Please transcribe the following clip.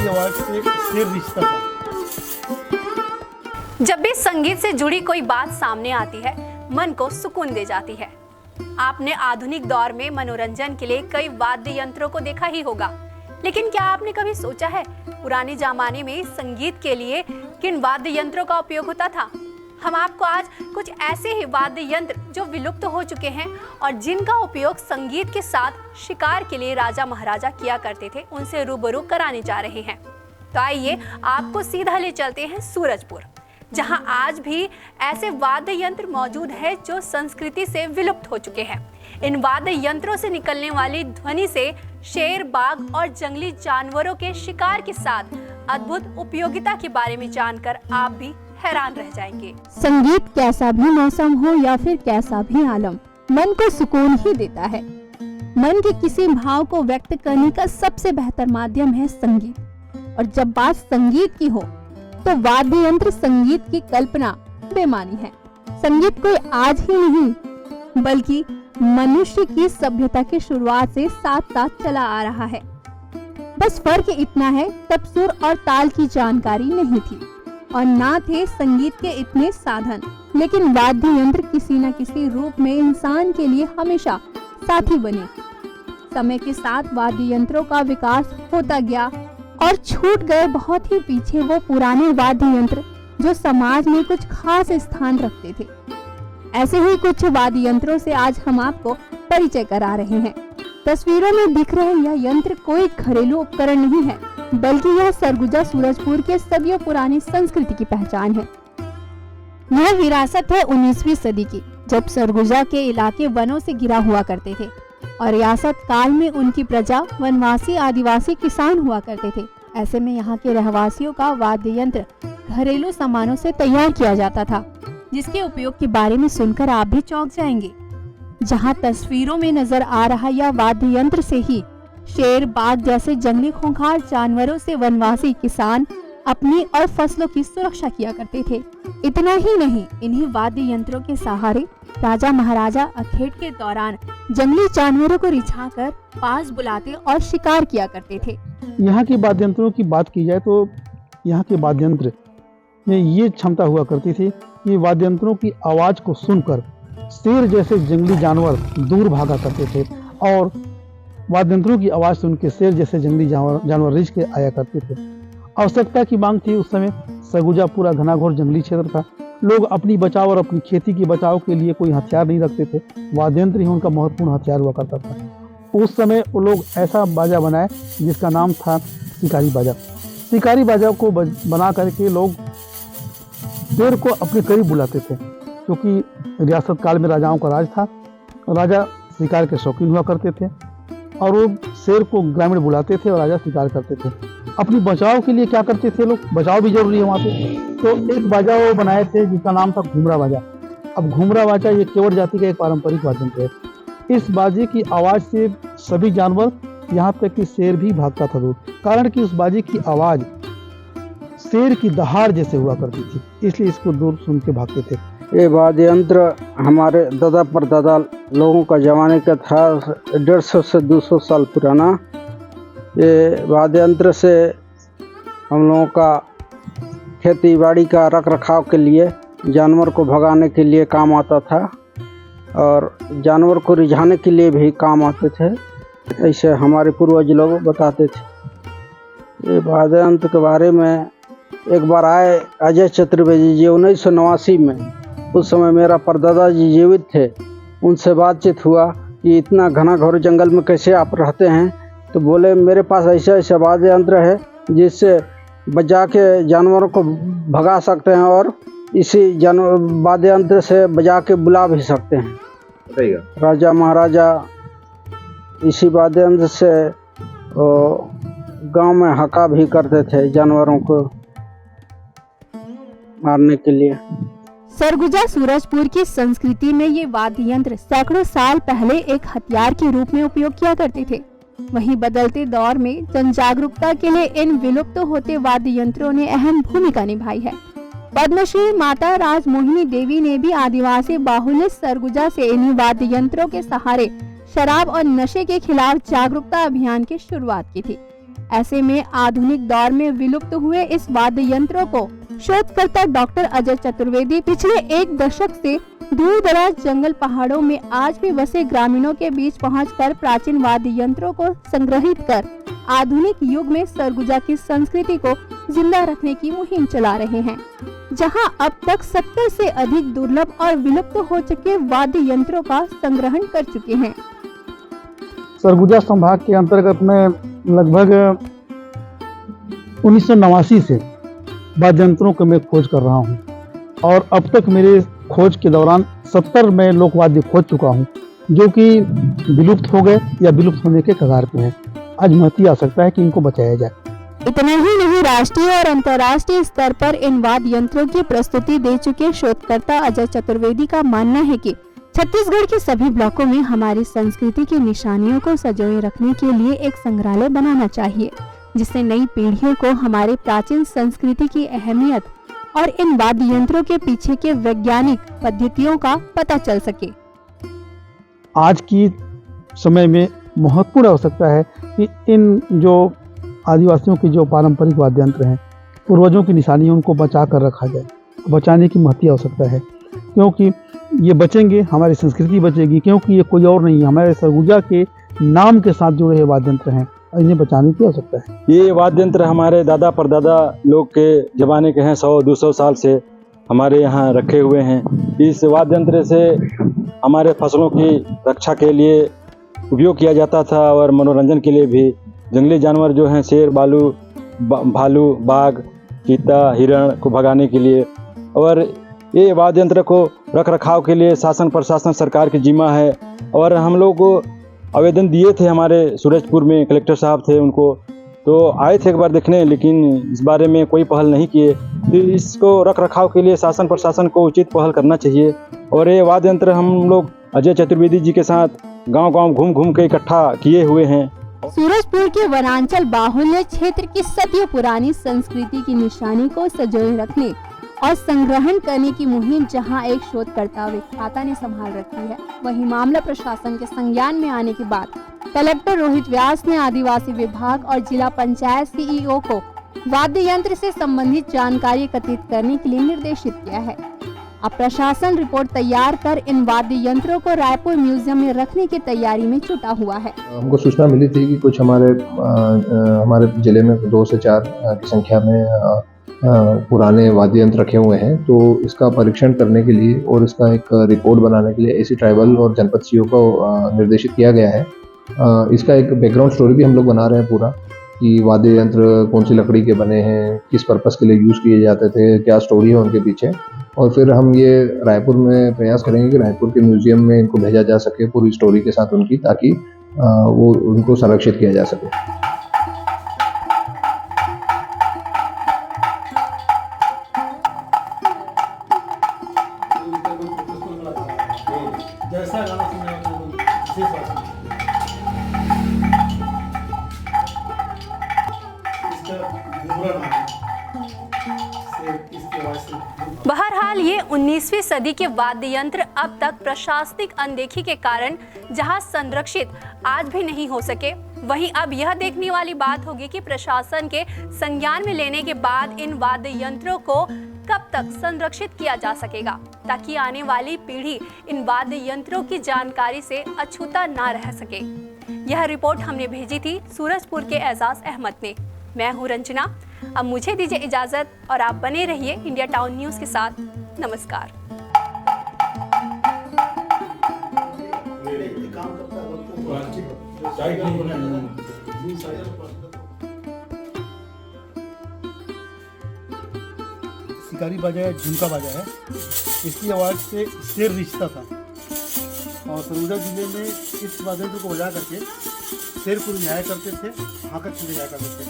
की आवाज से शेर रिश्ता था। जब भी संगीत से जुड़ी कोई बात सामने आती है, मन को सुकून दे जाती है। आपने आधुनिक दौर में मनोरंजन के लिए कई वाद्य यंत्रों को देखा ही होगा, लेकिन क्या आपने कभी सोचा है पुराने जमाने में संगीत के लिए किन वाद्य यंत्रों का उपयोग होता था? हम आपको आज कुछ ऐसे ही वाद्य यंत्र जो विलुप्त हो चुके हैं और जिनका उपयोग संगीत के साथ शिकार के लिए राजा महाराजा किया करते थे, उनसे रूबरू कराने जा रहे हैं। तो आइए आपको सीधा ले चलते हैं सूरजपुर, जहां आज भी ऐसे वाद्य यंत्र मौजूद है जो संस्कृति से विलुप्त हो चुके हैं। इन वाद्य यंत्रों से निकलने वाली ध्वनि से शेर, बाघ और जंगली जानवरों के शिकार के साथ अद्भुत उपयोगिता के बारे में जानकर आप भी हैरान रह जाएंगे। संगीत कैसा भी मौसम हो या फिर कैसा भी आलम, मन को सुकून ही देता है। मन के किसी भाव को व्यक्त करने का सबसे बेहतर माध्यम है संगीत, और जब बात संगीत की हो तो वाद्य यंत्र संगीत की कल्पना बेमानी है। संगीत कोई आज ही नहीं बल्कि मनुष्य की सभ्यता की शुरुआत से साथ साथ चला आ रहा है। बस फर्क इतना है, तब सुर और ताल की जानकारी नहीं थी और ना थे संगीत के इतने साधन, लेकिन वाद्य यंत्र किसी न किसी रूप में इंसान के लिए हमेशा साथी बने। समय के साथ वाद्य यंत्रों का विकास होता गया और छूट गए बहुत ही पीछे वो पुराने वाद्य यंत्र जो समाज में कुछ खास स्थान रखते थे। ऐसे ही कुछ वाद्य यंत्रों से आज हम आपको परिचय करा रहे हैं। तस्वीरों में दिख रहे यह यंत्र कोई घरेलू उपकरण नहीं है, बल्कि यह सरगुजा सूरजपुर के सदियों पुरानी संस्कृति की पहचान है। यह विरासत है 19वीं सदी की, जब सरगुजा के इलाके वनों से घिरा हुआ करते थे और रियासत काल में उनकी प्रजा वनवासी आदिवासी किसान हुआ करते थे। ऐसे में यहाँ के रहवासियों का वाद्य यंत्र घरेलू सामानों से तैयार किया जाता था, जिसके उपयोग के बारे में सुनकर आप भी चौंक जाएंगे। जहाँ तस्वीरों में नजर आ रहा यह वाद्य यंत्र से ही शेर, बाघ जैसे जंगली खूंखार जानवरों से वनवासी किसान अपनी और फसलों की सुरक्षा किया करते थे। इतना ही नहीं, इन्हीं वाद्य यंत्रों के सहारे राजा महाराजा अखेट के दौरान जंगली जानवरों को रिझाकर पास बुलाते और शिकार किया करते थे। यहाँ के वाद्य यंत्रों की बात की जाए तो यहाँ के वाद्य यंत्र में ये क्षमता हुआ करती थी कि वाद्य यंत्रों की आवाज को सुनकर शेर जैसे जंगली जानवर दूर भागा करते थे और वाद्य यंत्रों की आवाज सुन के शेर जैसे जंगली जानवर रिझ के आया करते थे। आवश्यकता की मांग थी। उस समय सरगुजा पूरा घनाघोर जंगली क्षेत्र था। लोग अपनी बचाव और अपनी खेती के बचाव के लिए कोई हथियार नहीं रखते थे, वाद्य यंत्र ही उनका महत्वपूर्ण हथियार हुआ करता था। उस समय वो लोग ऐसा बाजा बनाए जिसका नाम था शिकारी बाजा। शिकारी बाजा को बना करके लोग शेर को अपने करीब बुलाते थे, क्योंकि रियासत काल में राजाओं का राज था। राजा शिकार के शौकीन हुआ करते थे और वो शेर को ग्रामीण बुलाते थे और राजा शिकार करते थे। अपनी बचाव के लिए क्या करते थे लोग, बचाव भी जरूरी है वहाँ पे, तो एक बाजा वो बनाए थे जिसका नाम था घुमरा बाजा। अब घुमरा बाजा ये केवट जाति का एक पारंपरिक वाद्य यंत्र है। इस बाजे की आवाज से सभी जानवर, यहाँ तक कि शेर भी भागता था दूर, कारण कि उस बाजे की आवाज शेर की दहाड़ जैसे हुआ करती थी, इसलिए इसको दूर सुन के भागते थे। ये वाद्य यंत्र हमारे दादा परदादा लोगों का जमाने का था, 150 से 200 साल पुराना। ये वाद्य यंत्र से हम लोगों का खेती बाड़ी का रख रखाव के लिए, जानवर को भगाने के लिए काम आता था और जानवर को रिझाने के लिए भी काम आते थे, ऐसे हमारे पूर्वज लोग बताते थे। ये वाद्य यंत्र के बारे में एक बार आए अजय चतुर्वेदी जी 1989 में, उस समय मेरा परदादा जी जीवित थे। उनसे बातचीत हुआ कि इतना घना घोर जंगल में कैसे आप रहते हैं, तो बोले मेरे पास ऐसा ऐसा वाद्य यंत्र है जिससे बजा के जानवरों को भगा सकते हैं और इसी वाद्य यंत्र से बजा के बुला भी सकते हैं। राजा महाराजा इसी वाद्य यंत्र से गांव में हका भी करते थे जानवरों को मारने के लिए। सरगुजा सूरजपुर की संस्कृति में ये वाद्य यंत्र सैकड़ों साल पहले एक हथियार के रूप में उपयोग किया करते थे। वहीं बदलते दौर में जन जागरूकता के लिए इन विलुप्त होते वाद्य यंत्रों ने अहम भूमिका निभाई है। पद्मश्री माता राजमोहिनी देवी ने भी आदिवासी बाहुल्य सरगुजा से इन्हीं वाद्य यंत्रों के सहारे शराब और नशे के खिलाफ जागरूकता अभियान की शुरुआत की थी। ऐसे में आधुनिक दौर में विलुप्त हुए इस वाद्य यंत्रों को शोधकर्ता डॉक्टर अजय चतुर्वेदी पिछले 1 दशक से दूर दराज जंगल पहाड़ों में आज भी बसे ग्रामीणों के बीच पहुंचकर प्राचीन वाद्य यंत्रों को संग्रहित कर आधुनिक युग में सरगुजा की संस्कृति को जिंदा रखने की मुहिम चला रहे हैं, जहां अब तक 70 से अधिक दुर्लभ और विलुप्त हो चुके वाद्य यंत्रों का संग्रहण कर चुके हैं। सरगुजा संभाग के अंतर्गत में लगभग 1989 से वाद्य यंत्रों को मैं खोज कर रहा हूं और अब तक मेरे खोज के दौरान 70 में लोकवाद्य खोज चुका हूं, जो कि विलुप्त हो गए या विलुप्त होने के कगार पे हैं। आज महती आ सकता है कि इनको बचाया जाए। इतना ही नहीं, राष्ट्रीय और अंतर्राष्ट्रीय स्तर पर इन वाद्य यंत्रों की प्रस्तुति दे चुके शोधकर्ता अजय चतुर्वेदी का मानना है कि छत्तीसगढ़ के सभी ब्लॉकों में हमारी संस्कृति की निशानियों को संजोए रखने के लिए एक संग्रहालय बनाना चाहिए, जिससे नई पीढ़ियों को हमारे प्राचीन संस्कृति की अहमियत और इन वाद्य यंत्रों के पीछे के वैज्ञानिक पद्धतियों का पता चल सके। आज की समय में महत्वपूर्ण आवश्यकता है कि इन जो आदिवासियों के जो पारंपरिक वाद्य यंत्र हैं, पूर्वजों की निशानी, उनको बचा कर रखा जाए। बचाने की महती आवश्यकता है, क्योंकि ये बचेंगे, हमारी संस्कृति बचेगी, क्योंकि ये कोई और नहीं है, हमारे सरगुजा के नाम के साथ जुड़े हुए वाद्य यंत्र हैं, इन्हें बचाने की आवश्यकता है। ये वाद्य यंत्र हमारे दादा परदादा लोग के ज़माने के हैं, 100-200 साल से हमारे यहाँ रखे हुए हैं। इस वाद्य यंत्र से हमारे फसलों की रक्षा के लिए उपयोग किया जाता था और मनोरंजन के लिए भी। जंगली जानवर जो हैं, शेर, भालू, बाघ, चीता, हिरण को भगाने के लिए, और ये वाद्य यंत्र को रख रखाव के लिए शासन प्रशासन सरकार की जिम्मा है। और हम लोग को आवेदन दिए थे, हमारे सूरजपुर में कलेक्टर साहब थे, उनको तो आए थे एक बार देखने, लेकिन इस बारे में कोई पहल नहीं किए। तो इसको रख रखाव के लिए शासन प्रशासन को उचित पहल करना चाहिए। और ये वाद्य यंत्र हम लोग अजय चतुर्वेदी जी के साथ गांव-गांव घूम के इकट्ठा किए हुए हैं। सूरजपुर के वनांचल बाहुल्य क्षेत्र की सदियों पुरानी संस्कृति की निशानी को संजोए रखने और संग्रहण करने की मुहिम जहां एक शोधकर्ता विख्याता ने संभाल रखी है, वहीं मामला प्रशासन के संज्ञान में आने के बाद कलेक्टर रोहित व्यास ने आदिवासी विभाग और जिला पंचायत सीईओ को वाद्य यंत्र से संबंधित जानकारी एकत्रित करने के लिए निर्देशित किया है। अब प्रशासन रिपोर्ट तैयार कर इन वाद्य यंत्रों को रायपुर म्यूजियम में रखने की तैयारी में जुटा हुआ है। हमको सूचना मिली थी कि कुछ हमारे जिले में 2 से 4 की संख्या में पुराने वाद्य यंत्र रखे हुए हैं, तो इसका परीक्षण करने के लिए और इसका एक रिपोर्ट बनाने के लिए एसी ट्राइबल और जनपद सीओ को निर्देशित किया गया है। इसका एक बैकग्राउंड स्टोरी भी हम लोग बना रहे हैं पूरा, कि वाद्य यंत्र कौन सी लकड़ी के बने हैं, किस पर्पस के लिए यूज़ किए जाते थे, क्या स्टोरी है उनके पीछे। और फिर हम ये रायपुर में प्रयास करेंगे कि रायपुर के म्यूजियम में इनको भेजा जा सके पूरी स्टोरी के साथ उनकी, ताकि वो उनको संरक्षित किया जा सके। बहरहाल ये 19वीं सदी के वाद्य यंत्र अब तक प्रशासनिक अनदेखी के कारण जहां संरक्षित आज भी नहीं हो सके, वहीं अब यह देखने वाली बात होगी कि प्रशासन के संज्ञान में लेने के बाद इन वाद्य यंत्रों को कब तक संरक्षित किया जा सकेगा, ताकि आने वाली पीढ़ी इन वाद्य यंत्रों की जानकारी से अछूता ना रह सके। यह रिपोर्ट हमने भेजी थी सूरजपुर के एजाज अहमद ने। मैं हूँ रंजना। अब मुझे दीजिए इजाजत और आप बने रहिए इंडिया टाउन न्यूज़ के साथ। नमस्कार। शिकारी बाजा है, झुमका बाजा है, इसकी आवाज़ से शेर रिश्ता था और सरगुजा जिले में इस वाद्य को बजा करके शेर को रिहाया करते थे, हाकत चले जाया करते थे।